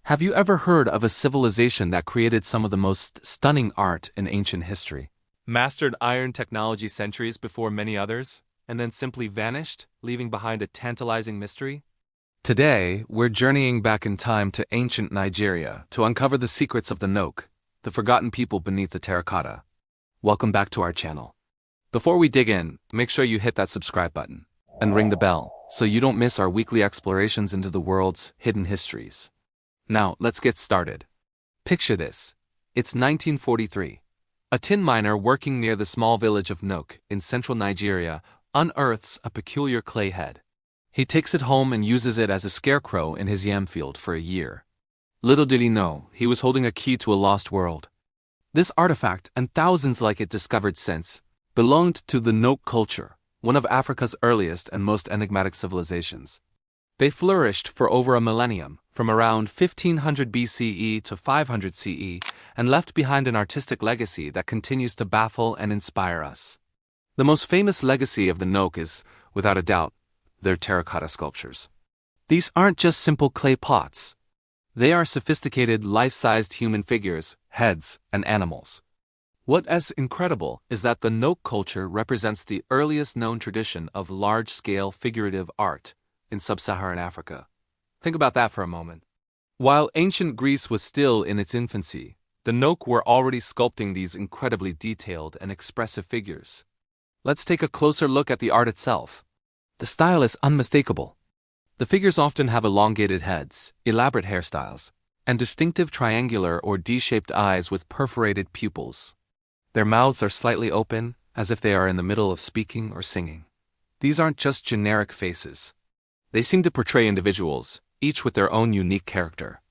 Have you ever heard of a civilization that created some of the most stunning art in ancient history? Mastered iron technology centuries before many others, and then simply vanished, leaving behind a tantalizing mystery? Today, we're journeying back in time to ancient Nigeria to uncover the secrets of the Nok, the forgotten people beneath the terracotta. Welcome back to our channel. Before we dig in, make sure you hit that subscribe button and ring the bell so you don't miss our weekly explorations into the world's hidden histories. Now, let's get started. Picture this. It's 1943. A tin miner working near the small village of Nok in central Nigeria unearths a peculiar clay head. He takes it home and uses it as a scarecrow in his yam field for a year. Little did he know, he was holding a key to a lost world. This artifact, and thousands like it discovered since, belonged to the Nok culture, one of Africa's earliest and most enigmatic civilizations. They flourished for over a millennium, from around 1500 BCE to 500 CE, and left behind an artistic legacy that continues to baffle and inspire us. The most famous legacy of the Nok is, without a doubt, their terracotta sculptures. These aren't just simple clay pots. They are sophisticated, life-sized human figures, heads, and animals. What is incredible is that the Nok culture represents the earliest known tradition of large-scale figurative art in sub-Saharan Africa. Think about that for a moment. While ancient Greece was still in its infancy, the Nok were already sculpting these incredibly detailed and expressive figures. Let's take a closer look at the art itself. The style is unmistakable. The figures often have elongated heads, elaborate hairstyles, and distinctive triangular or D-shaped eyes with perforated pupils. Their mouths are slightly open, as if they are in the middle of speaking or singing. These aren't just generic faces. They seem to portray individuals, each with their own unique character.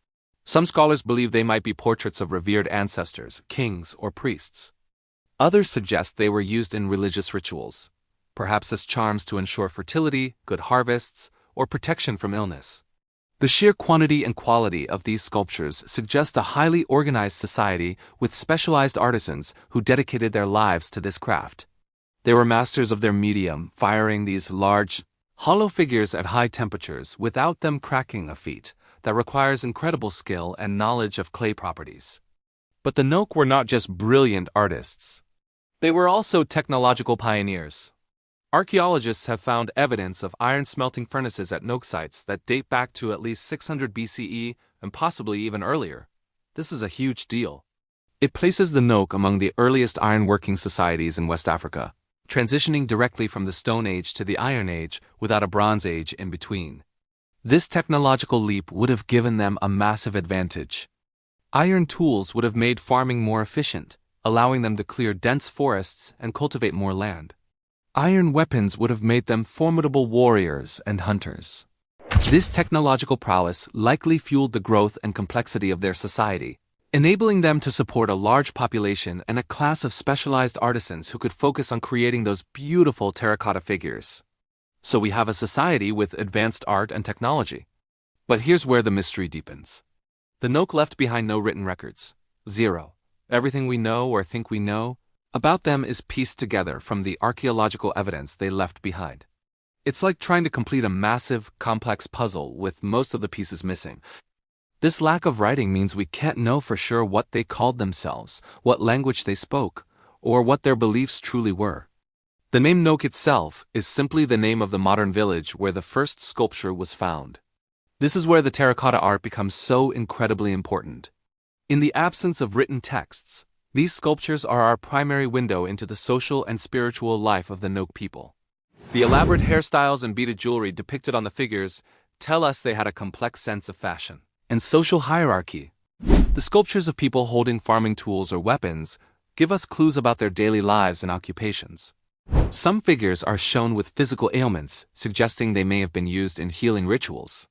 Some scholars believe they might be portraits of revered ancestors, kings, or priests. Others suggest they were used in religious rituals, perhaps as charms to ensure fertility, good harvests, or protection from illness. The sheer quantity and quality of these sculptures suggest a highly organized society with specialized artisans who dedicated their lives to this craft. They were masters of their medium, firing these large, hollow figures at high temperatures without them cracking a feat that requires incredible skill and knowledge of clay properties. But the Nok were not just brilliant artists. They were also technological pioneers. Archaeologists have found evidence of iron smelting furnaces at Nok sites that date back to at least 600 BCE and possibly even earlier. This is a huge deal. It places the Nok among the earliest iron-working societies in West Africa, transitioning directly from the Stone Age to the Iron Age without a Bronze Age in between. This technological leap would have given them a massive advantage. Iron tools would have made farming more efficient, allowing them to clear dense forests and cultivate more land. Iron weapons would have made them formidable warriors and hunters. This technological prowess likely fueled the growth and complexity of their society, enabling them to support a large population and a class of specialized artisans who could focus on creating those beautiful terracotta figures. So we have a society with advanced art and technology. But here's where the mystery deepens. The Nok left behind no written records. Zero. Everything we know or think we know about them is pieced together from the archaeological evidence they left behind. It's like trying to complete a massive, complex puzzle with most of the pieces missing. This lack of writing means we can't know for sure what they called themselves, what language they spoke, or what their beliefs truly were. The name Nok itself is simply the name of the modern village where the first sculpture was found. This is where the terracotta art becomes so incredibly important. In the absence of written texts, these sculptures are our primary window into the social and spiritual life of the Nok people. The elaborate hairstyles and beaded jewelry depicted on the figures tell us they had a complex sense of fashion and social hierarchy. The sculptures of people holding farming tools or weapons give us clues about their daily lives and occupations. Some figures are shown with physical ailments, suggesting they may have been used in healing rituals.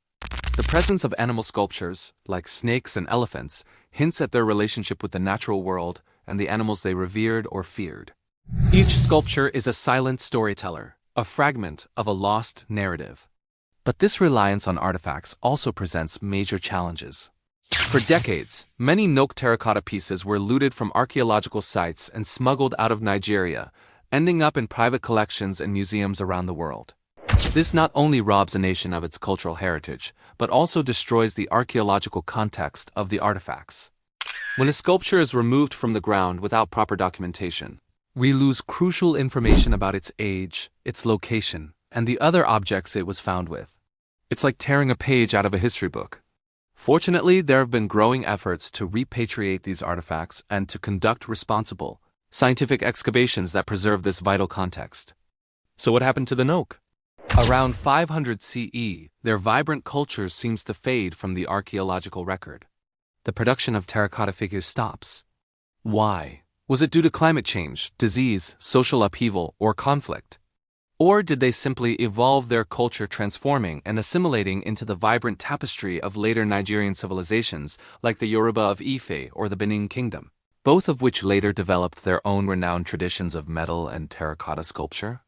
The presence of animal sculptures, like snakes and elephants, hints at their relationship with the natural world and the animals they revered or feared. Each sculpture is a silent storyteller, a fragment of a lost narrative. But this reliance on artifacts also presents major challenges. For decades, many Nok terracotta pieces were looted from archaeological sites and smuggled out of Nigeria, ending up in private collections and museums around the world. This not only robs a nation of its cultural heritage, but also destroys the archaeological context of the artifacts. When a sculpture is removed from the ground without proper documentation, we lose crucial information about its age, its location, and the other objects it was found with. It's like tearing a page out of a history book. Fortunately, there have been growing efforts to repatriate these artifacts and to conduct responsible, scientific excavations that preserve this vital context. So what happened to the Nok? Around 500 CE, their vibrant culture seems to fade from the archaeological record. The production of terracotta figures stops. Why? Was it due to climate change, disease, social upheaval, or conflict? Or did they simply evolve their culture, transforming and assimilating into the vibrant tapestry of later Nigerian civilizations like the Yoruba of Ife or the Benin Kingdom, both of which later developed their own renowned traditions of metal and terracotta sculpture?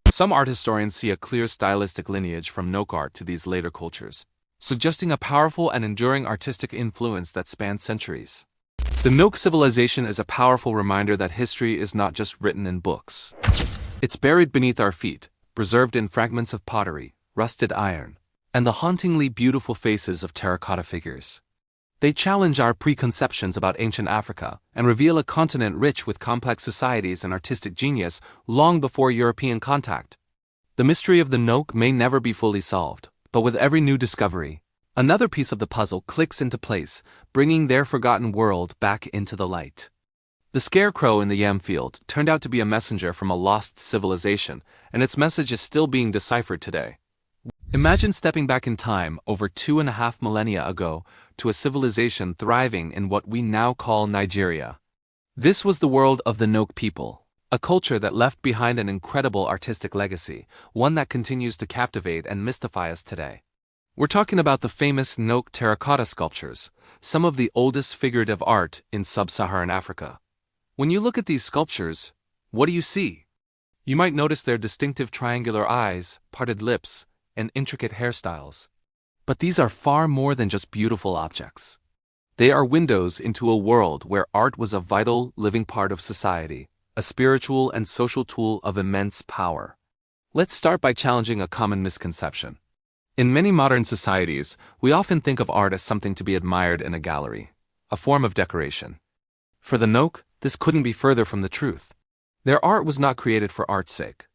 Some art historians see a clear stylistic lineage from Nok art to these later cultures, suggesting a powerful and enduring artistic influence that spanned centuries. The Nok civilization is a powerful reminder that history is not just written in books. It's buried beneath our feet, preserved in fragments of pottery, rusted iron, and the hauntingly beautiful faces of terracotta figures. They challenge our preconceptions about ancient Africa and reveal a continent rich with complex societies and artistic genius long before European contact. The mystery of the Nok may never be fully solved, but with every new discovery, another piece of the puzzle clicks into place, bringing their forgotten world back into the light. The scarecrow in the yam field turned out to be a messenger from a lost civilization, and its message is still being deciphered today. Imagine stepping back in time over 2.5 millennia ago to a civilization thriving in what we now call Nigeria. This was the world of the Nok people, a culture that left behind an incredible artistic legacy, one that continues to captivate and mystify us today. We're talking about the famous Nok terracotta sculptures, some of the oldest figurative art in sub-Saharan Africa. When you look at these sculptures, what do you see? You might notice their distinctive triangular eyes, parted lips, and intricate hairstyles. But these are far more than just beautiful objects. They are windows into a world where art was a vital, living part of society, a spiritual and social tool of immense power. Let's start by challenging a common misconception. In many modern societies, we often think of art as something to be admired in a gallery, a form of decoration. For the Nok, this couldn't be further from the truth. Their art was not created for art's sake.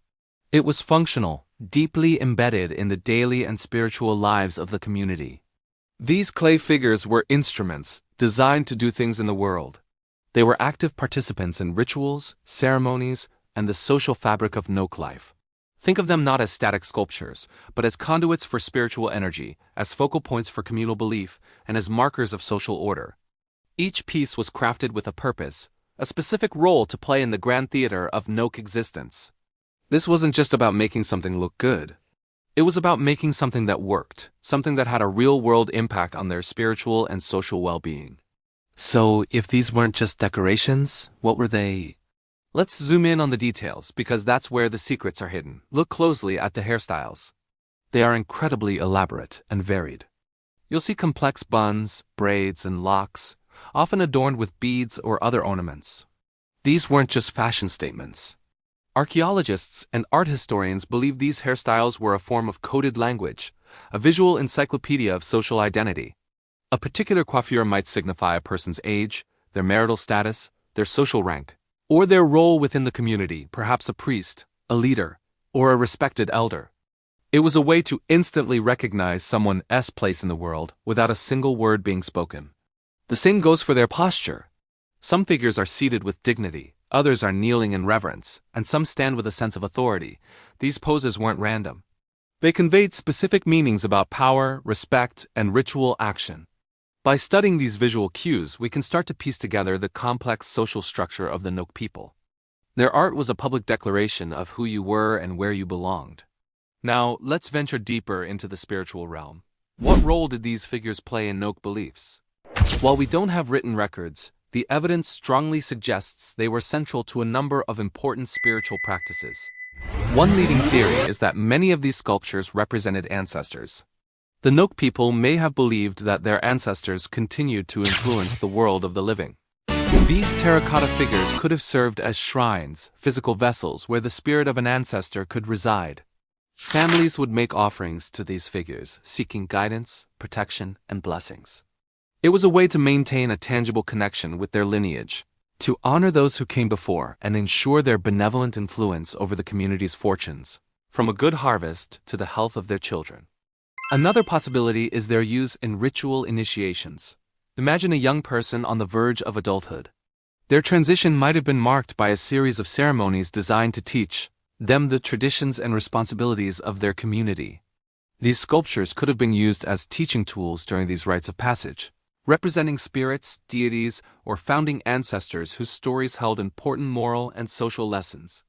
It was functional, deeply embedded in the daily and spiritual lives of the community. These clay figures were instruments designed to do things in the world. They were active participants in rituals, ceremonies, and the social fabric of Nok life. Think of them not as static sculptures, but as conduits for spiritual energy, as focal points for communal belief, and as markers of social order. Each piece was crafted with a purpose, a specific role to play in the grand theater of Nok existence. This wasn't just about making something look good. It was about making something that worked, something that had a real-world impact on their spiritual and social well-being. So, if these weren't just decorations, what were they? Let's zoom in on the details, because that's where the secrets are hidden. Look closely at the hairstyles. They are incredibly elaborate and varied. You'll see complex buns, braids, and locks, often adorned with beads or other ornaments. These weren't just fashion statements. Archaeologists and art historians believe these hairstyles were a form of coded language, a visual encyclopedia of social identity. A particular coiffure might signify a person's age, their marital status, their social rank, or their role within the community, perhaps a priest, a leader, or a respected elder. It was a way to instantly recognize someone's place in the world without a single word being spoken. The same goes for their posture. Some figures are seated with dignity, others are kneeling in reverence, and some stand with a sense of authority. These poses weren't random. They conveyed specific meanings about power, respect, and ritual action. By studying these visual cues, we can start to piece together the complex social structure of the Nok people. Their art was a public declaration of who you were and where you belonged. Now, let's venture deeper into the spiritual realm. What role did these figures play in Nok beliefs? While we don't have written records, the evidence strongly suggests they were central to a number of important spiritual practices. One leading theory is that many of these sculptures represented ancestors. The Nok people may have believed that their ancestors continued to influence the world of the living. These terracotta figures could have served as shrines, physical vessels where the spirit of an ancestor could reside. Families would make offerings to these figures, seeking guidance, protection, and blessings. It was a way to maintain a tangible connection with their lineage, to honor those who came before and ensure their benevolent influence over the community's fortunes, from a good harvest to the health of their children. Another possibility is their use in ritual initiations. Imagine a young person on the verge of adulthood. Their transition might have been marked by a series of ceremonies designed to teach them the traditions and responsibilities of their community. These sculptures could have been used as teaching tools during these rites of passage, representing spirits, deities, or founding ancestors whose stories held important moral and social lessons.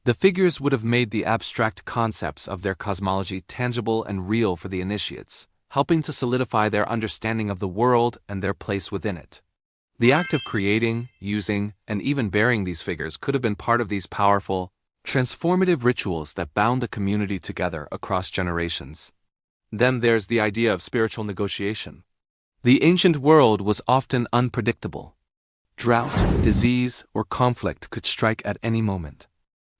The figures would have made the abstract concepts of their cosmology tangible and real for the initiates, helping to solidify their understanding of the world and their place within it. The act of creating, using, and even bearing these figures could have been part of these powerful, transformative rituals that bound the community together across generations. Then there's the idea of spiritual negotiation. The ancient world was often unpredictable. Drought, disease, or conflict could strike at any moment.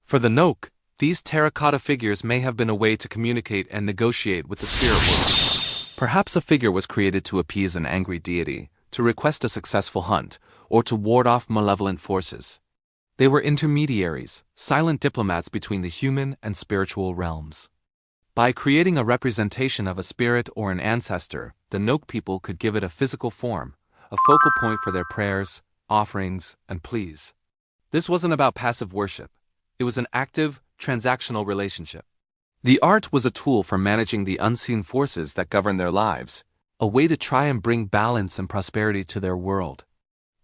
For the Nok, these terracotta figures may have been a way to communicate and negotiate with the spirit world. Perhaps a figure was created to appease an angry deity, to request a successful hunt, or to ward off malevolent forces. They were intermediaries, silent diplomats between the human and spiritual realms. By creating a representation of a spirit or an ancestor, the Nok people could give it a physical form, a focal point for their prayers, offerings, and pleas. This wasn't about passive worship. It was an active, transactional relationship. The art was a tool for managing the unseen forces that govern their lives, a way to try and bring balance and prosperity to their world.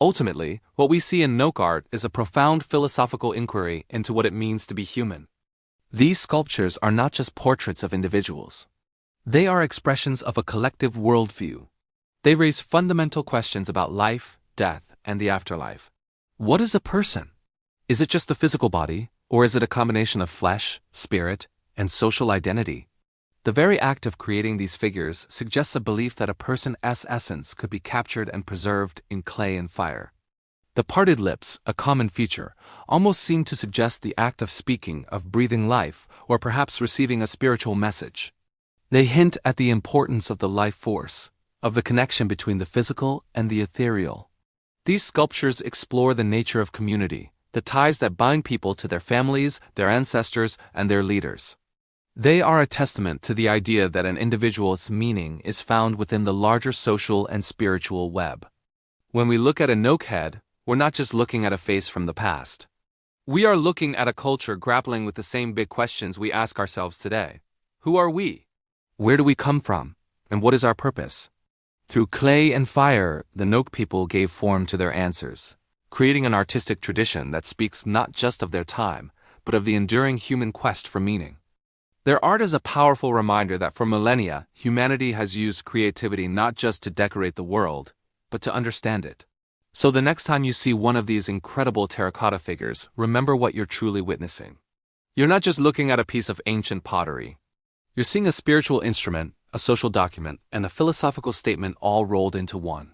Ultimately, what we see in Nok art is a profound philosophical inquiry into what it means to be human. These sculptures are not just portraits of individuals. They are expressions of a collective worldview. They raise fundamental questions about life, death, and the afterlife. What is a person? Is it just the physical body, or is it a combination of flesh, spirit, and social identity? The very act of creating these figures suggests a belief that a person's essence could be captured and preserved in clay and fire. The parted lips, a common feature, almost seem to suggest the act of speaking, of breathing life, or perhaps receiving a spiritual message. They hint at the importance of the life force, of the connection between the physical and the ethereal. These sculptures explore the nature of community, the ties that bind people to their families, their ancestors, and their leaders. They are a testament to the idea that an individual's meaning is found within the larger social and spiritual web. When we look at a Nok head, we're not just looking at a face from the past. We are looking at a culture grappling with the same big questions we ask ourselves today. Who are we? Where do we come from? And what is our purpose? Through clay and fire, the Nok people gave form to their answers, creating an artistic tradition that speaks not just of their time, but of the enduring human quest for meaning. Their art is a powerful reminder that for millennia, humanity has used creativity not just to decorate the world, but to understand it. So the next time you see one of these incredible terracotta figures, remember what you're truly witnessing. You're not just looking at a piece of ancient pottery. You're seeing a spiritual instrument, a social document, and a philosophical statement all rolled into one.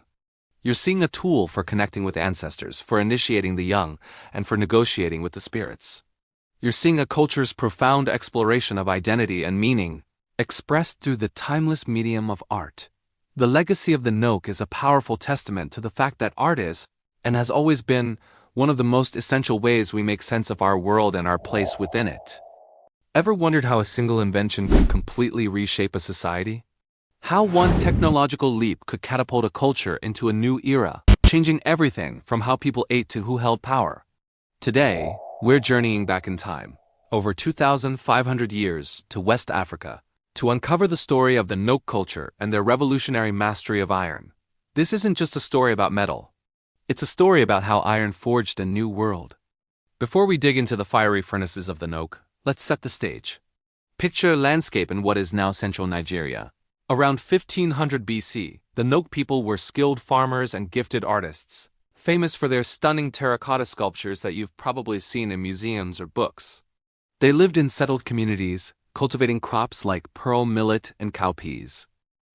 You're seeing a tool for connecting with ancestors, for initiating the young, and for negotiating with the spirits. You're seeing a culture's profound exploration of identity and meaning, expressed through the timeless medium of art. The legacy of the Nok is a powerful testament to the fact that art is, and has always been, one of the most essential ways we make sense of our world and our place within it. Ever wondered how a single invention could completely reshape a society? How one technological leap could catapult a culture into a new era, changing everything from how people ate to who held power? Today, we're journeying back in time, over 2,500 years, to West Africa, to uncover the story of the Nok culture and their revolutionary mastery of iron. This isn't just a story about metal. It's a story about how iron forged a new world. Before we dig into the fiery furnaces of the Nok, let's set the stage. Picture a landscape in what is now central Nigeria. Around 1500 BC, the Nok people were skilled farmers and gifted artists, famous for their stunning terracotta sculptures that you've probably seen in museums or books. They lived in settled communities, cultivating crops like pearl millet and cowpeas.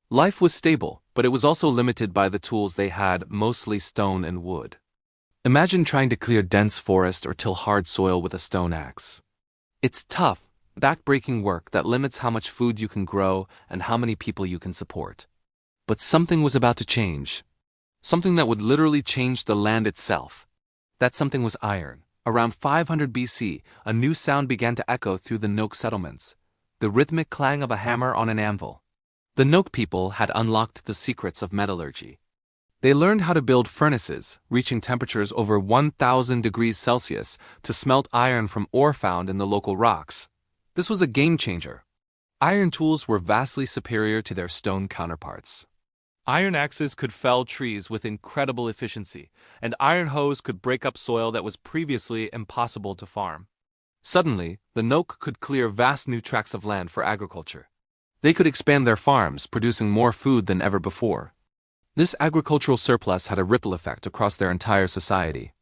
Life was stable, but it was also limited by the tools they had, mostly stone and wood. Imagine trying to clear dense forest or till hard soil with a stone axe. It's tough, back-breaking work that limits how much food you can grow and how many people you can support. But something was about to change. Something that would literally change the land itself. That something was iron. Around 500 BC, a new sound began to echo through the Noke settlements, the rhythmic clang of a hammer on an anvil. The Noke people had unlocked the secrets of metallurgy. They learned how to build furnaces, reaching temperatures over 1,000 degrees Celsius, to smelt iron from ore found in the local rocks. This was a game changer. Iron tools were vastly superior to their stone counterparts. Iron axes could fell trees with incredible efficiency, and iron hoes could break up soil that was previously impossible to farm. Suddenly, the Noke could clear vast new tracts of land for agriculture. They could expand their farms, producing more food than ever before. This agricultural surplus had a ripple effect across their entire society.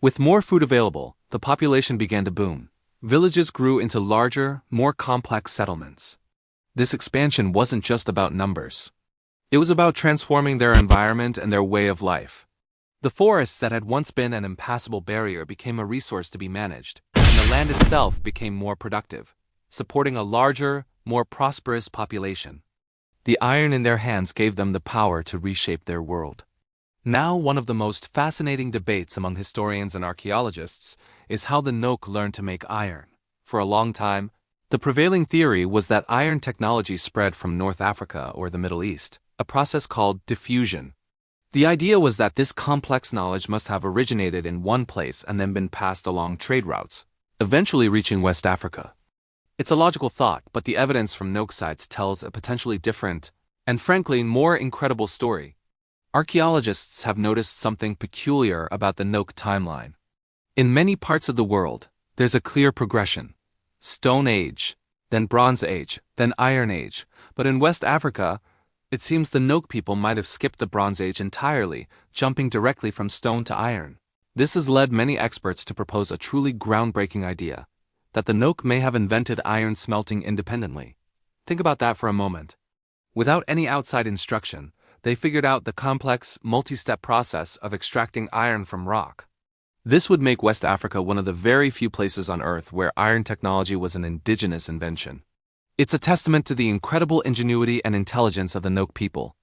With more food available, the population began to boom. Villages grew into larger, more complex settlements. This expansion wasn't just about numbers. It was about transforming their environment and their way of life. The forests that had once been an impassable barrier became a resource to be managed, and the land itself became more productive, supporting a larger, more prosperous population. The iron in their hands gave them the power to reshape their world. Now, one of the most fascinating debates among historians and archaeologists is how the Noke learned to make iron. For a long time, the prevailing theory was that iron technology spread from North Africa or the Middle East, a process called diffusion. The idea was that this complex knowledge must have originated in one place and then been passed along trade routes, eventually reaching West Africa. It's a logical thought, but the evidence from Noke sites tells a potentially different, and frankly more incredible story. Archaeologists have noticed something peculiar about the Noke timeline. In many parts of the world, there's a clear progression. Stone Age, then Bronze Age, then Iron Age, but in West Africa, it seems the Noke people might have skipped the Bronze Age entirely, jumping directly from stone to iron. This has led many experts to propose a truly groundbreaking idea, that the Noke may have invented iron smelting independently. Think about that for a moment. Without any outside instruction, they figured out the complex, multi-step process of extracting iron from rock. This would make West Africa one of the very few places on Earth where iron technology was an indigenous invention. It's a testament to the incredible ingenuity and intelligence of the Noke people.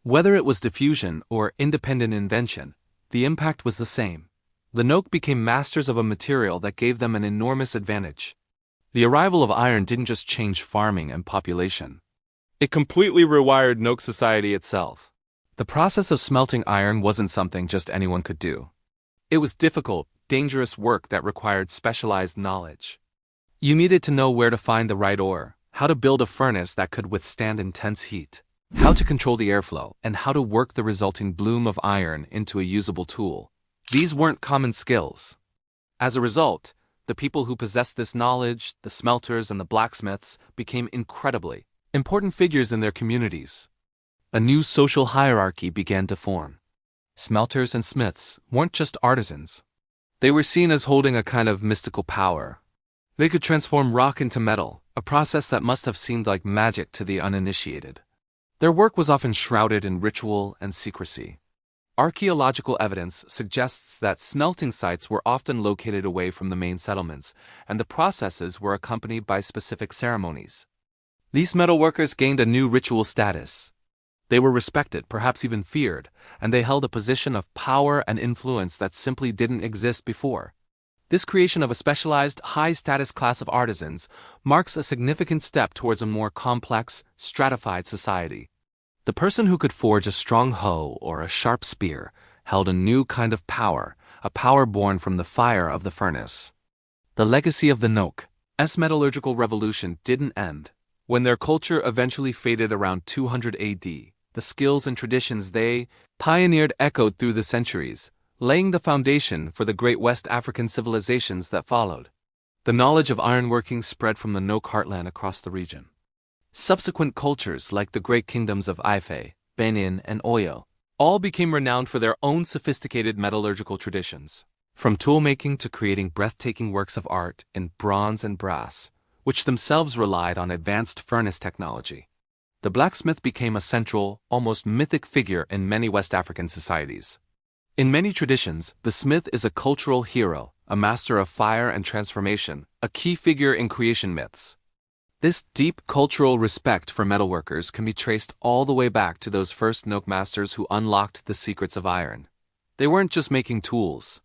Whether it was diffusion or independent invention, the impact was the same. The Noke became masters of a material that gave them an enormous advantage. The arrival of iron didn't just change farming and population. It completely rewired Noke society itself. The process of smelting iron wasn't something just anyone could do. It was difficult, dangerous work that required specialized knowledge. You needed to know where to find the right ore, how to build a furnace that could withstand intense heat, how to control the airflow, and how to work the resulting bloom of iron into a usable tool. These weren't common skills. As a result, the people who possessed this knowledge, the smelters and the blacksmiths, became incredibly important figures in their communities. A new social hierarchy began to form. Smelters and smiths weren't just artisans. They were seen as holding a kind of mystical power. They could transform rock into metal, a process that must have seemed like magic to the uninitiated. Their work was often shrouded in ritual and secrecy. Archaeological evidence suggests that smelting sites were often located away from the main settlements, and the processes were accompanied by specific ceremonies. These metalworkers gained a new ritual status. They were respected, perhaps even feared, and they held a position of power and influence that simply didn't exist before. This creation of a specialized, high-status class of artisans marks a significant step towards a more complex, stratified society. The person who could forge a strong hoe or a sharp spear held a new kind of power, a power born from the fire of the furnace. The legacy of the Noke's metallurgical revolution didn't end. When their culture eventually faded around 200 AD, the skills and traditions they pioneered echoed through the centuries, laying the foundation for the great West African civilizations that followed. The knowledge of ironworking spread from the Noke heartland across the region. Subsequent cultures like the great kingdoms of Ife, Benin, and Oyo all became renowned for their own sophisticated metallurgical traditions. From toolmaking to creating breathtaking works of art in bronze and brass, which themselves relied on advanced furnace technology. The blacksmith became a central, almost mythic figure in many West African societies. In many traditions, the smith is a cultural hero, a master of fire and transformation, a key figure in creation myths. This deep cultural respect for metalworkers can be traced all the way back to those first Nok masters who unlocked the secrets of iron. They weren't just making tools.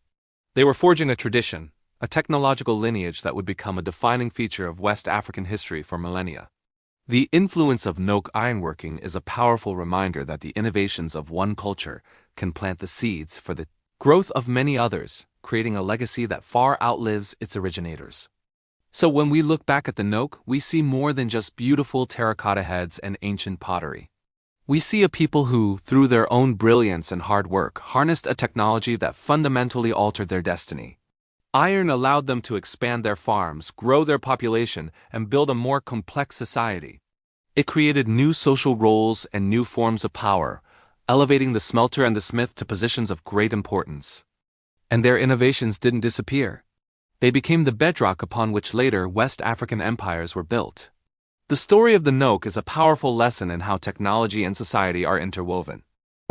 They were forging a tradition, a technological lineage that would become a defining feature of West African history for millennia. The influence of Nok ironworking is a powerful reminder that the innovations of one culture can plant the seeds for the growth of many others, creating a legacy that far outlives its originators. So when we look back at the Nok, we see more than just beautiful terracotta heads and ancient pottery. We see a people who, through their own brilliance and hard work, harnessed a technology that fundamentally altered their destiny. Iron allowed them to expand their farms, grow their population, and build a more complex society. It created new social roles and new forms of power, elevating the smelter and the smith to positions of great importance. And their innovations didn't disappear. They became the bedrock upon which later West African empires were built. The story of the Nok is a powerful lesson in how technology and society are interwoven.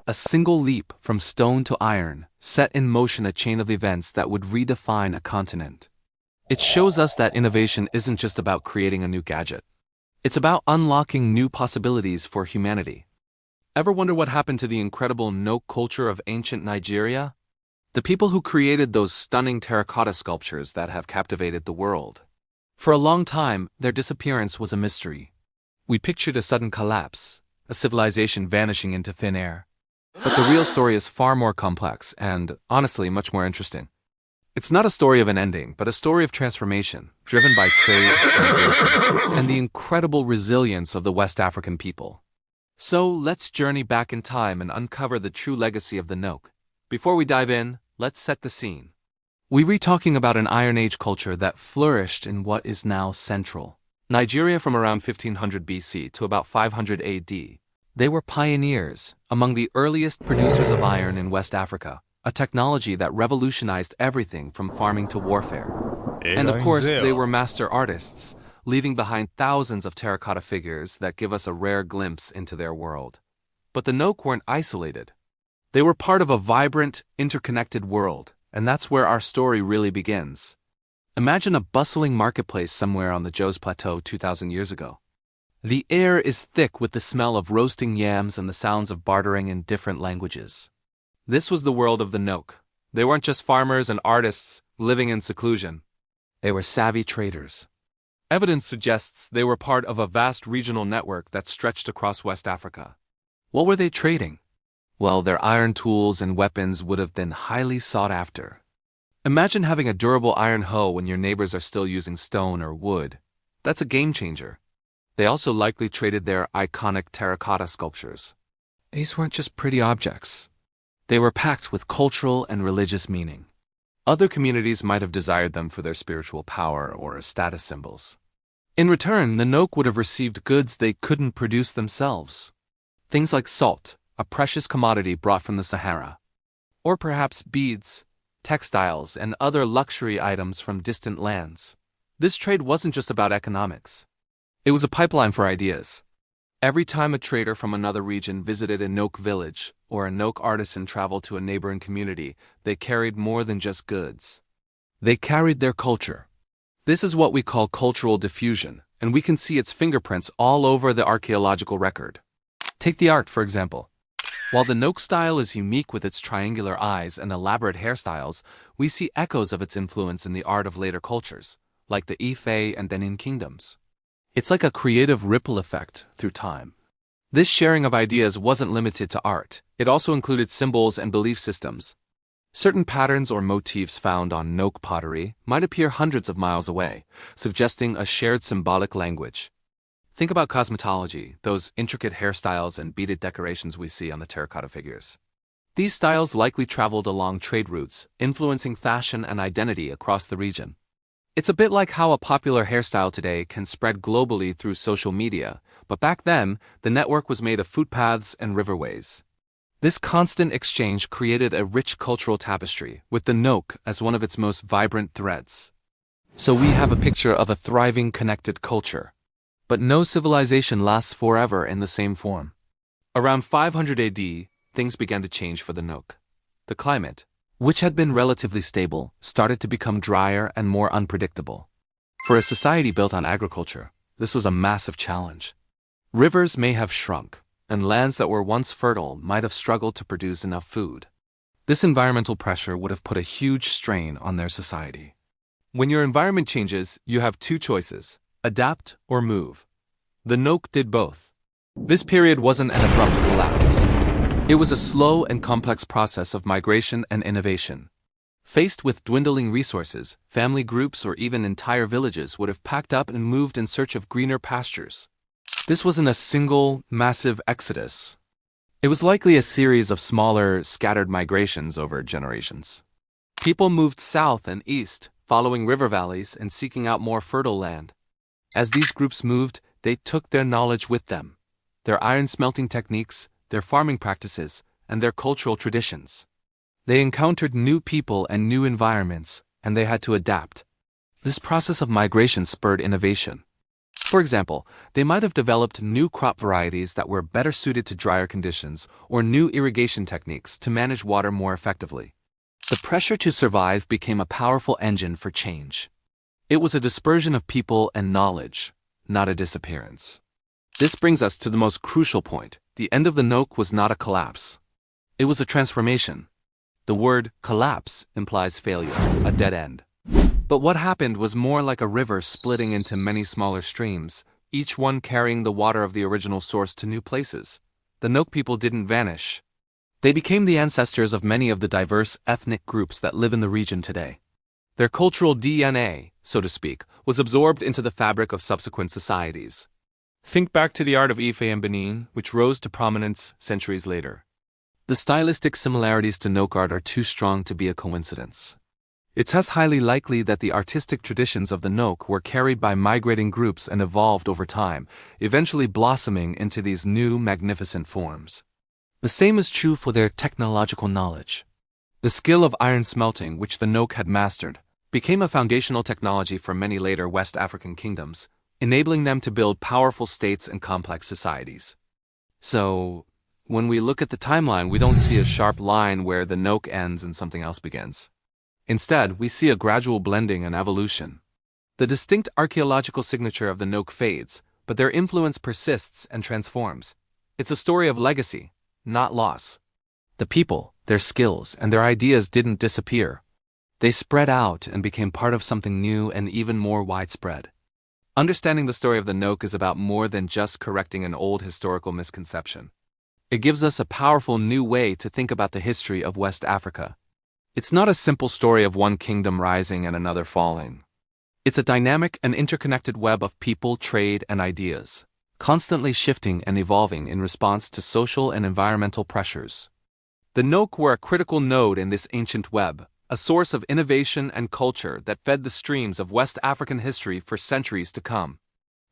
A single leap from stone to iron set in motion a chain of events that would redefine a continent. It shows us that innovation isn't just about creating a new gadget. It's about unlocking new possibilities for humanity. Ever wonder what happened to the incredible Nok culture of ancient Nigeria? The people who created those stunning terracotta sculptures that have captivated the world. For a long time, their disappearance was a mystery. We pictured a sudden collapse, a civilization vanishing into thin air. But the real story is far more complex and, honestly, much more interesting. It's not a story of an ending, but a story of transformation, driven by trade, migration, and the incredible resilience of the West African people. So, let's journey back in time and uncover the true legacy of the Nok. Before we dive in, let's set the scene. We're talking about an Iron Age culture that flourished in what is now Central Nigeria from around 1500 BC to about 500 AD. They were pioneers, among the earliest producers of iron in West Africa, a technology that revolutionized everything from farming to warfare. And of course, they were master artists, leaving behind thousands of terracotta figures that give us a rare glimpse into their world. But the Nok weren't isolated. They were part of a vibrant, interconnected world, and that's where our story really begins. Imagine a bustling marketplace somewhere on the Jos Plateau 2,000 years ago. The air is thick with the smell of roasting yams and the sounds of bartering in different languages. This was the world of the Nok. They weren't just farmers and artists living in seclusion. They were savvy traders. Evidence suggests they were part of a vast regional network that stretched across West Africa. What were they trading? Well, their iron tools and weapons would have been highly sought after. Imagine having a durable iron hoe when your neighbors are still using stone or wood. That's a game changer. They also likely traded their iconic terracotta sculptures. These weren't just pretty objects. They were packed with cultural and religious meaning. Other communities might have desired them for their spiritual power or as status symbols. In return, the Nok would have received goods they couldn't produce themselves. Things like salt, a precious commodity brought from the Sahara. Or perhaps beads, textiles, and other luxury items from distant lands. This trade wasn't just about economics. It was a pipeline for ideas. Every time a trader from another region visited a Nok village, or a Nok artisan traveled to a neighboring community, they carried more than just goods. They carried their culture. This is what we call cultural diffusion, and we can see its fingerprints all over the archaeological record. Take the art, for example. While the Nok style is unique with its triangular eyes and elaborate hairstyles, we see echoes of its influence in the art of later cultures, like the Ife and Benin kingdoms. It's like a creative ripple effect through time. This sharing of ideas wasn't limited to art. It also included symbols and belief systems. Certain patterns or motifs found on Nok pottery might appear hundreds of miles away, suggesting a shared symbolic language. Think about cosmetology, those intricate hairstyles and beaded decorations we see on the terracotta figures. These styles likely traveled along trade routes, influencing fashion and identity across the region. It's a bit like how a popular hairstyle today can spread globally through social media, but back then, the network was made of footpaths and riverways. This constant exchange created a rich cultural tapestry, with the Nok as one of its most vibrant threads. So we have a picture of a thriving, connected culture. But no civilization lasts forever in the same form. Around 500 AD, things began to change for the Nok. The climate, which had been relatively stable, started to become drier and more unpredictable. For a society built on agriculture, this was a massive challenge. Rivers may have shrunk, and lands that were once fertile might have struggled to produce enough food. This environmental pressure would have put a huge strain on their society. When your environment changes, you have two choices: adapt or move. The Noke did both. This period wasn't an abrupt collapse. It was a slow and complex process of migration and innovation. Faced with dwindling resources, family groups or even entire villages would have packed up and moved in search of greener pastures. This wasn't a single, massive exodus. It was likely a series of smaller, scattered migrations over generations. People moved south and east, following river valleys and seeking out more fertile land. As these groups moved, they took their knowledge with them: their iron smelting techniques, their farming practices, and their cultural traditions. They encountered new people and new environments, and they had to adapt. This process of migration spurred innovation. For example, they might have developed new crop varieties that were better suited to drier conditions, or new irrigation techniques to manage water more effectively. The pressure to survive became a powerful engine for change. It was a dispersion of people and knowledge, not a disappearance. This brings us to the most crucial point. The end of the Noke was not a collapse. It was a transformation. The word collapse implies failure, a dead end. But what happened was more like a river splitting into many smaller streams, each one carrying the water of the original source to new places. The Noke people didn't vanish. They became the ancestors of many of the diverse ethnic groups that live in the region today. Their cultural DNA, so to speak, was absorbed into the fabric of subsequent societies. Think back to the art of Ife and Benin, which rose to prominence centuries later. The stylistic similarities to Noke art are too strong to be a coincidence. It's thus highly likely that the artistic traditions of the Noke were carried by migrating groups and evolved over time, eventually blossoming into these new, magnificent forms. The same is true for their technological knowledge. The skill of iron smelting, which the Noke had mastered, became a foundational technology for many later West African kingdoms, enabling them to build powerful states and complex societies. So, when we look at the timeline, we don't see a sharp line where the Noke ends and something else begins. Instead, we see a gradual blending and evolution. The distinct archaeological signature of the Noke fades, but their influence persists and transforms. It's a story of legacy, not loss. The people, their skills, and their ideas didn't disappear. They spread out and became part of something new and even more widespread. Understanding the story of the Noke is about more than just correcting an old historical misconception. It gives us a powerful new way to think about the history of West Africa. It's not a simple story of one kingdom rising and another falling. It's a dynamic and interconnected web of people, trade, and ideas, constantly shifting and evolving in response to social and environmental pressures. The Noke were a critical node in this ancient web, a source of innovation and culture that fed the streams of West African history for centuries to come.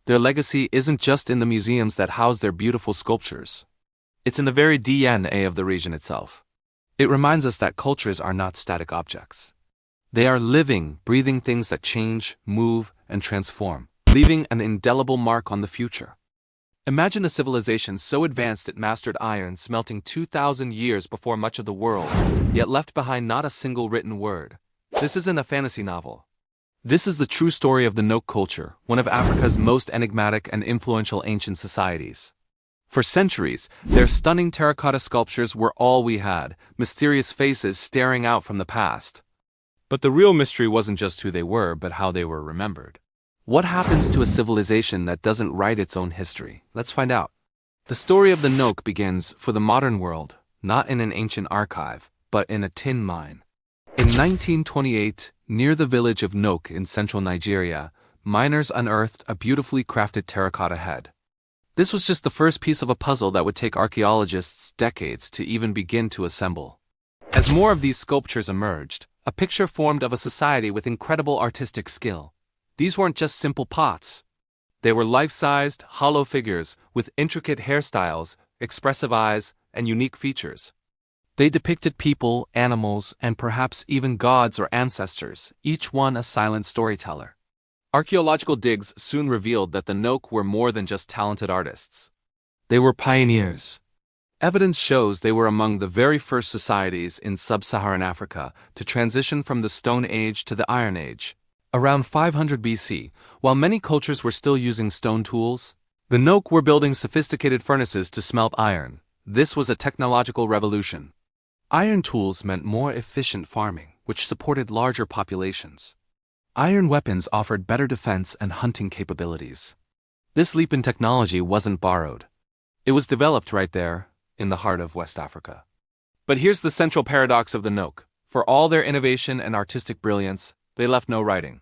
Their legacy isn't just in the museums that house their beautiful sculptures. It's in the very DNA of the region itself. It reminds us that cultures are not static objects. They are living, breathing things that change, move, and transform, leaving an indelible mark on the future. Imagine a civilization so advanced it mastered iron smelting 2,000 years before much of the world, yet left behind not a single written word. This isn't a fantasy novel. This is the true story of the Noke culture, one of Africa's most enigmatic and influential ancient societies. For centuries, their stunning terracotta sculptures were all we had, mysterious faces staring out from the past. But the real mystery wasn't just who they were, but how they were remembered. What happens to a civilization that doesn't write its own history? Let's find out. The story of the Noke begins, for the modern world, not in an ancient archive, but in a tin mine. In 1928, near the village of Noke in central Nigeria, miners unearthed a beautifully crafted terracotta head. This was just the first piece of a puzzle that would take archaeologists decades to even begin to assemble. As more of these sculptures emerged, a picture formed of a society with incredible artistic skill. These weren't just simple pots. They were life-sized, hollow figures with intricate hairstyles, expressive eyes, and unique features. They depicted people, animals, and perhaps even gods or ancestors, each one a silent storyteller. Archaeological digs soon revealed that the Noke were more than just talented artists. They were pioneers. Evidence shows they were among the very first societies in sub-Saharan Africa to transition from the Stone Age to the Iron Age. Around 500 BC, while many cultures were still using stone tools, the Nok were building sophisticated furnaces to smelt iron. This was a technological revolution. Iron tools meant more efficient farming, which supported larger populations. Iron weapons offered better defense and hunting capabilities. This leap in technology wasn't borrowed. It was developed right there, in the heart of West Africa. But here's the central paradox of the Nok. For all their innovation and artistic brilliance, they left no writing.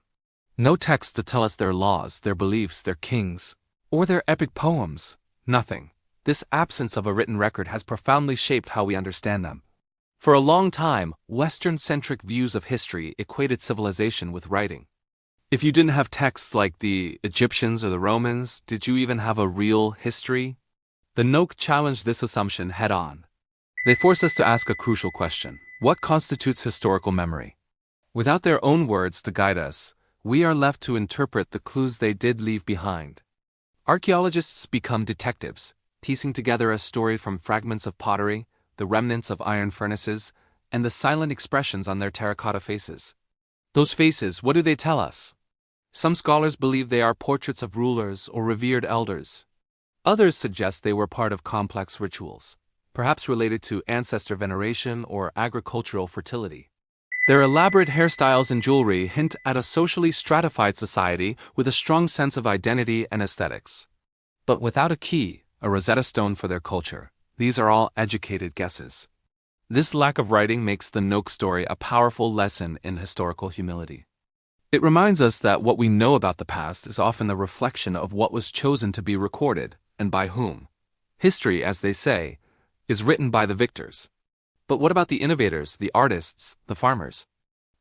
No texts to tell us their laws, their beliefs, their kings, or their epic poems. Nothing. This absence of a written record has profoundly shaped how we understand them. For a long time, Western-centric views of history equated civilization with writing. If you didn't have texts like the Egyptians or the Romans, did you even have a real history? The Nok challenged this assumption head-on. They force us to ask a crucial question: what constitutes historical memory? Without their own words to guide us, we are left to interpret the clues they did leave behind. Archaeologists become detectives, piecing together a story from fragments of pottery, the remnants of iron furnaces, and the silent expressions on their terracotta faces. Those faces, what do they tell us? Some scholars believe they are portraits of rulers or revered elders. Others suggest they were part of complex rituals, perhaps related to ancestor veneration or agricultural fertility. Their elaborate hairstyles and jewelry hint at a socially stratified society with a strong sense of identity and aesthetics. But without a key, a Rosetta Stone for their culture, these are all educated guesses. This lack of writing makes the Nok story a powerful lesson in historical humility. It reminds us that what we know about the past is often a reflection of what was chosen to be recorded, and by whom. History, as they say, is written by the victors. But what about the innovators, the artists, the farmers?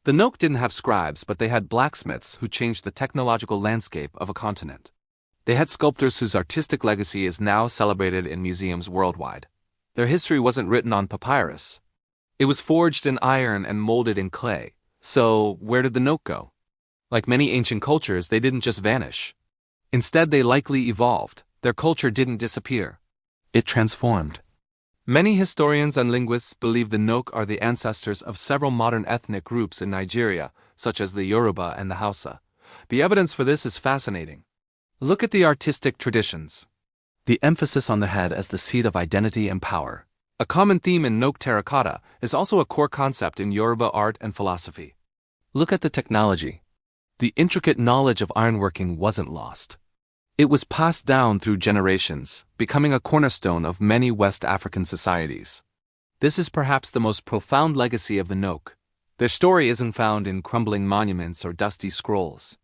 The Nok didn't have scribes, but they had blacksmiths who changed the technological landscape of a continent. They had sculptors whose artistic legacy is now celebrated in museums worldwide. Their history wasn't written on papyrus. It was forged in iron and molded in clay. So, where did the Nok go? Like many ancient cultures, they didn't just vanish. Instead, they likely evolved. Their culture didn't disappear. It transformed. Many historians and linguists believe the Nok are the ancestors of several modern ethnic groups in Nigeria, such as the Yoruba and the Hausa. The evidence for this is fascinating. Look at the artistic traditions. The emphasis on the head as the seat of identity and power. A common theme in Nok terracotta is also a core concept in Yoruba art and philosophy. Look at the technology. The intricate knowledge of ironworking wasn't lost. It was passed down through generations, becoming a cornerstone of many West African societies. This is perhaps the most profound legacy of the Nok. Their story isn't found in crumbling monuments or dusty scrolls.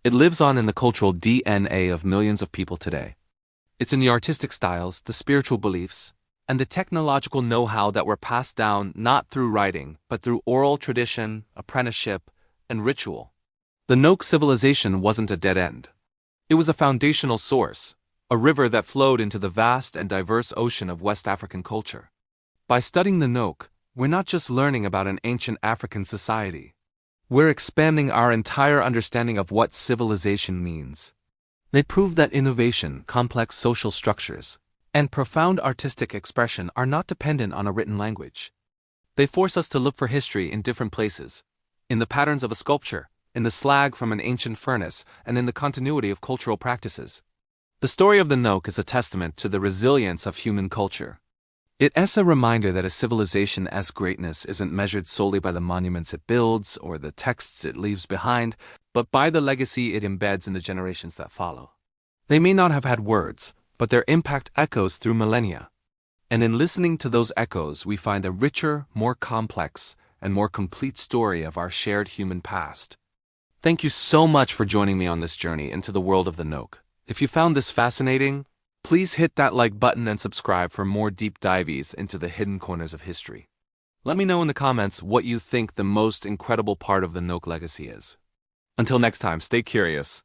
It lives on in the cultural DNA of millions of people today. It's in the artistic styles, the spiritual beliefs, and the technological know-how that were passed down not through writing, but through oral tradition, apprenticeship, and ritual. The Nok civilization wasn't a dead end. It was a foundational source, a river that flowed into the vast and diverse ocean of West African culture. By studying the Nok, we're not just learning about an ancient African society. We're expanding our entire understanding of what civilization means. They prove that innovation, complex social structures, and profound artistic expression are not dependent on a written language. They force us to look for history in different places, in the patterns of a sculpture, in the slag from an ancient furnace, and in the continuity of cultural practices. The story of the Nok is a testament to the resilience of human culture. It's a reminder that a civilization as greatness isn't measured solely by the monuments it builds or the texts it leaves behind, but by the legacy it embeds in the generations that follow. They may not have had words, but their impact echoes through millennia. And in listening to those echoes, we find a richer, more complex, and more complete story of our shared human past. Thank you so much for joining me on this journey into the world of the Nok. If you found this fascinating, please hit that like button and subscribe for more deep dives into the hidden corners of history. Let me know in the comments what you think the most incredible part of the Nok legacy is. Until next time, stay curious,